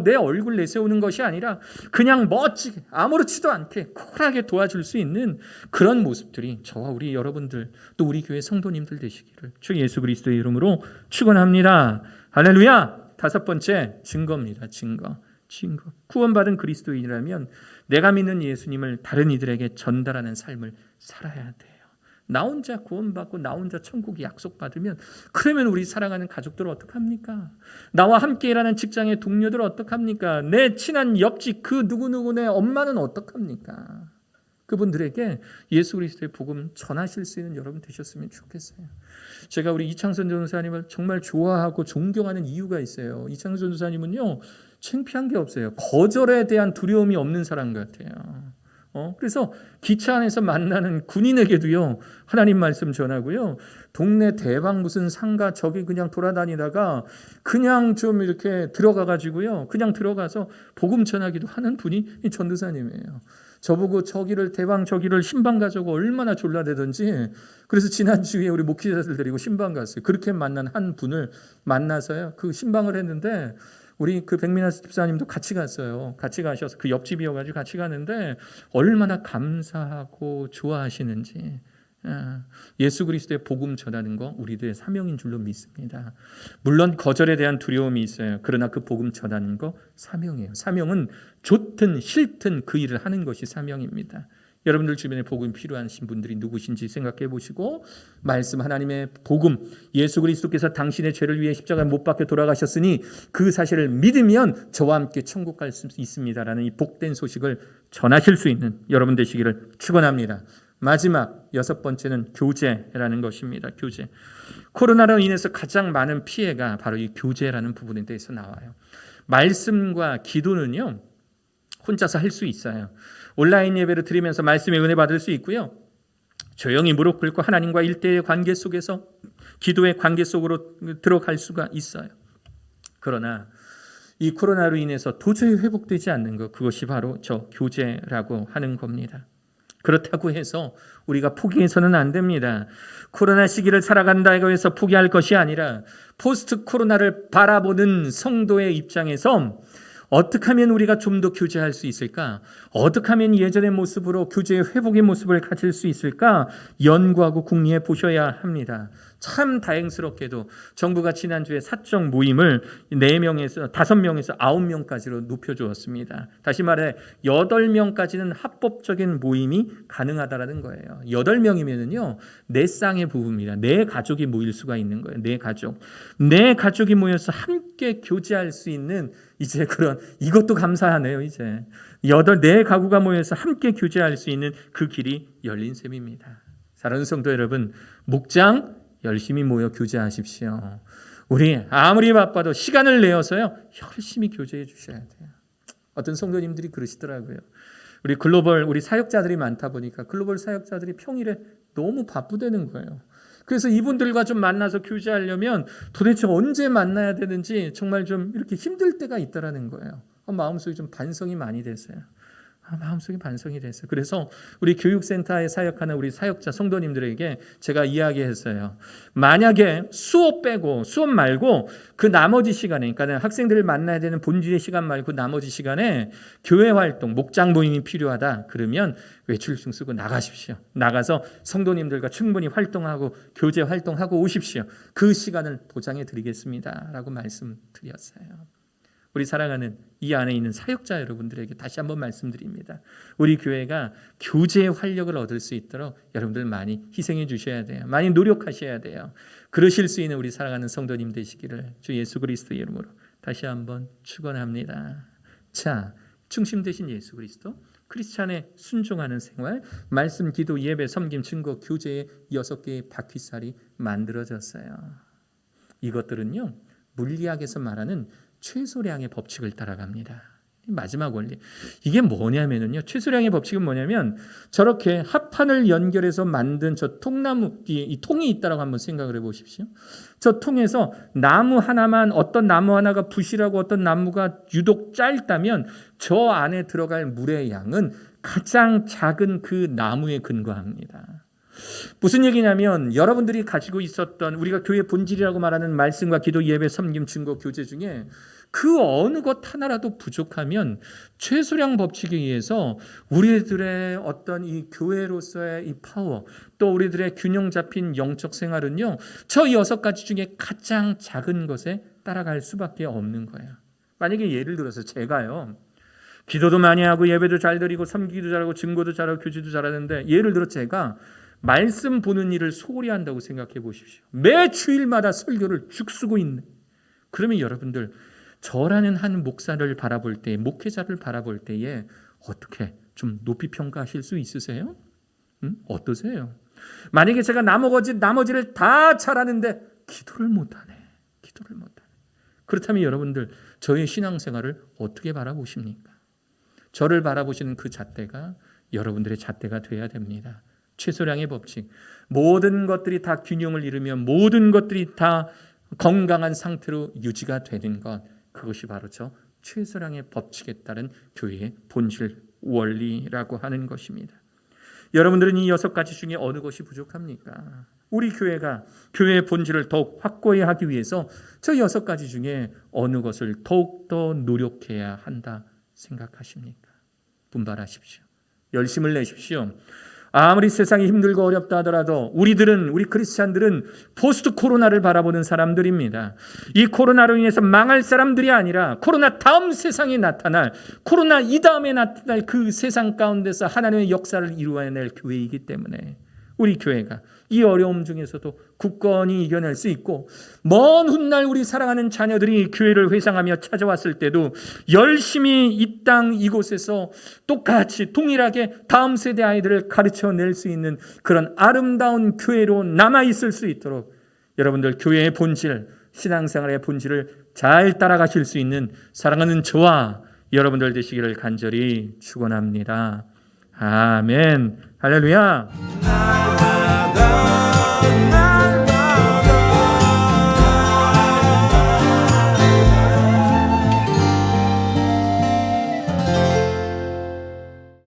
내 얼굴 내세우는 것이 아니라 그냥 멋지게 아무렇지도 않게 쿨하게 도와줄 수 있는 그런 모습들이 저와 우리 여러분들 또 우리 교회 성도님들 되시기를 주 예수 그리스도의 이름으로 축원합니다. 할렐루야. 5번째 증거입니다. 증거. 구원받은 그리스도인이라면 내가 믿는 예수님을 다른 이들에게 전달하는 삶을 살아야 돼요. 나 혼자 구원받고 나 혼자 천국 약속받으면 그러면 우리 사랑하는 가족들 어떡합니까? 나와 함께 일하는 직장의 동료들 어떡합니까? 내 친한 옆집 그 누구누구네 엄마는 어떡합니까? 그분들에게 예수 그리스도의 복음 전하실 수 있는 여러분 되셨으면 좋겠어요. 제가 우리 이창선 전도사님을 정말 좋아하고 존경하는 이유가 있어요. 이창선 전도사님은요, 창피한 게 없어요. 거절에 대한 두려움이 없는 사람 같아요. 그래서 기차 안에서 만나는 군인에게도요, 하나님 말씀 전하고요, 동네 대방 무슨 상가 저기 그냥 돌아다니다가 그냥 좀 이렇게 들어가가지고요, 그냥 들어가서 복음 전하기도 하는 분이 이 전도사님이에요. 저보고 저기를 신방 가자고 얼마나 졸라대던지 그래서 지난주에 우리 목회자들 데리고 신방 갔어요. 그렇게 만난 한 분을 만나서요. 그 신방을 했는데 우리 그 백민아 집사님도 같이 갔어요. 같이 가셔서 그 옆집이어가지고 같이 가는데 얼마나 감사하고 좋아하시는지. 예수 그리스도의 복음 전하는 거 우리들의 사명인 줄로 믿습니다. 물론 거절에 대한 두려움이 있어요. 그러나 그 복음 전하는 거 사명이에요. 사명은 좋든 싫든 그 일을 하는 것이 사명입니다. 여러분들 주변에 복음이 필요하신 분들이 누구신지 생각해 보시고 말씀 하나님의 복음 예수 그리스도께서 당신의 죄를 위해 십자가에 못 박혀 돌아가셨으니 그 사실을 믿으면 저와 함께 천국 갈 수 있습니다라는 이 복된 소식을 전하실 수 있는 여러분 되시기를 축원합니다. 마지막 6번째는 교제라는 것입니다. 교제. 코로나로 인해서 가장 많은 피해가 바로 이 교제라는 부분에 대해서 나와요. 말씀과 기도는요 혼자서 할 수 있어요. 온라인 예배를 드리면서 말씀의 은혜 받을 수 있고요. 조용히 무릎 꿇고 하나님과 일대의 관계 속에서 기도의 관계 속으로 들어갈 수가 있어요. 그러나 이 코로나로 인해서 도저히 회복되지 않는 것, 그것이 바로 저 교제라고 하는 겁니다. 그렇다고 해서 우리가 포기해서는 안 됩니다. 코로나 시기를 살아간다고 해서 포기할 것이 아니라 포스트 코로나를 바라보는 성도의 입장에서 어떻게 하면 우리가 좀 더 교제할 수 있을까? 어떻게 하면 예전의 모습으로 교제의 회복의 모습을 가질 수 있을까? 연구하고 궁리해 보셔야 합니다. 참 다행스럽게도 정부가 지난주에 사적 모임을 4명에서 5명에서 9명까지로 높여주었습니다. 다시 말해 8명까지는 합법적인 모임이 가능하다라는 거예요. 8명이면은요 내 쌍의 부부입니다. 내 가족이 모일 수가 있는 거예요. 내 가족이 모여서 함께 교제할 수 있는 이제 그런 이것도 감사하네요. 이제 내 가구가 모여서 함께 교제할 수 있는 그 길이 열린 셈입니다. 사랑하는 성도 여러분, 목장 열심히 모여 교제하십시오. 우리 아무리 바빠도 시간을 내어서요 열심히 교제해 주셔야 돼요. 어떤 성도님들이 그러시더라고요. 우리 사역자들이 많다 보니까 글로벌 사역자들이 평일에 너무 바쁘다는 거예요. 그래서 이분들과 좀 만나서 교제하려면 도대체 언제 만나야 되는지 정말 좀 이렇게 힘들 때가 있다라는 거예요. 마음속에 좀 반성이 많이 됐어요. 그래서 우리 교육센터에 사역하는 우리 사역자 성도님들에게 제가 이야기했어요. 만약에 수업 말고 그 나머지 시간에, 그러니까 학생들을 만나야 되는 본질의 시간 말고 나머지 시간에 교회 활동, 목장 모임이 필요하다. 그러면 외출증 쓰고 나가십시오. 나가서 성도님들과 충분히 활동하고 교제 활동하고 오십시오. 그 시간을 보장해 드리겠습니다. 라고 말씀드렸어요. 우리 사랑하는 이 안에 있는 사역자 여러분들에게 다시 한번 말씀드립니다. 우리 교회가 교제의 활력을 얻을 수 있도록 여러분들 많이 희생해 주셔야 돼요. 많이 노력하셔야 돼요. 그러실 수 있는 우리 사랑하는 성도님 되시기를 주 예수 그리스도의 이름으로 다시 한번 축원합니다. 자, 중심 되신 예수 그리스도, 크리스찬에 순종하는 생활, 말씀, 기도, 예배, 섬김, 증거, 교제의 6개의 바퀴살이 만들어졌어요. 이것들은요 물리학에서 말하는 최소량의 법칙을 따라갑니다. 마지막 원리. 이게 뭐냐면요. 최소량의 법칙은 뭐냐면 저렇게 합판을 연결해서 만든 저 통나무, 이 통이 있다라고 한번 생각을 해 보십시오. 저 통에서 나무 하나만, 어떤 나무 하나가 부실하고 어떤 나무가 유독 짧다면 저 안에 들어갈 물의 양은 가장 작은 그 나무에 근거합니다. 무슨 얘기냐면 여러분들이 가지고 있었던 우리가 교회 본질이라고 말하는 말씀과 기도, 예배, 섬김, 증거, 교제 중에 그 어느 것 하나라도 부족하면 최소량 법칙에 의해서 우리들의 어떤 이 교회로서의 이 파워, 또 우리들의 균형 잡힌 영적 생활은요 저 6가지 중에 가장 작은 것에 따라갈 수밖에 없는 거예요. 만약에 예를 들어서 제가요 기도도 많이 하고 예배도 잘 드리고 섬기기도 잘하고 증거도 잘하고 교제도 잘하는데 예를 들어 제가 말씀 보는 일을 소홀히 한다고 생각해 보십시오. 매 주일마다 설교를 죽 쓰고 있는. 그러면 여러분들 저라는 한 목사를 바라볼 때, 목회자를 바라볼 때에 어떻게 좀 높이 평가하실 수 있으세요? 어떠세요? 만약에 제가 나머지를 다 잘하는데 기도를 못하네. 그렇다면 여러분들 저의 신앙생활을 어떻게 바라보십니까? 저를 바라보시는 그 잣대가 여러분들의 잣대가 돼야 됩니다. 최소량의 법칙. 모든 것들이 다 균형을 이루면 모든 것들이 다 건강한 상태로 유지가 되는 것. 그것이 바로 저 최소량의 법칙에 따른 교회의 본질 원리라고 하는 것입니다. 여러분들은 이 6가지 중에 어느 것이 부족합니까? 우리 교회가 교회의 본질을 더욱 확고히 하기 위해서 저 6가지 중에 어느 것을 더욱더 노력해야 한다 생각하십니까? 분발하십시오. 열심을 내십시오. 아무리 세상이 힘들고 어렵다 하더라도 우리 크리스찬들은 포스트 코로나를 바라보는 사람들입니다. 이 코로나로 인해서 망할 사람들이 아니라 코로나 다음 세상에 나타날, 코로나 이 다음에 나타날 그 세상 가운데서 하나님의 역사를 이루어낼 교회이기 때문에 우리 교회가 이 어려움 중에서도 굳건히 이겨낼 수 있고, 먼 훗날 우리 사랑하는 자녀들이 교회를 회상하며 찾아왔을 때도 열심히 이 땅 이곳에서 똑같이 동일하게 다음 세대 아이들을 가르쳐낼 수 있는 그런 아름다운 교회로 남아있을 수 있도록 여러분들 교회의 본질, 신앙생활의 본질을 잘 따라가실 수 있는 사랑하는 저와 여러분들 되시기를 간절히 축원합니다. 아멘. 할렐루야.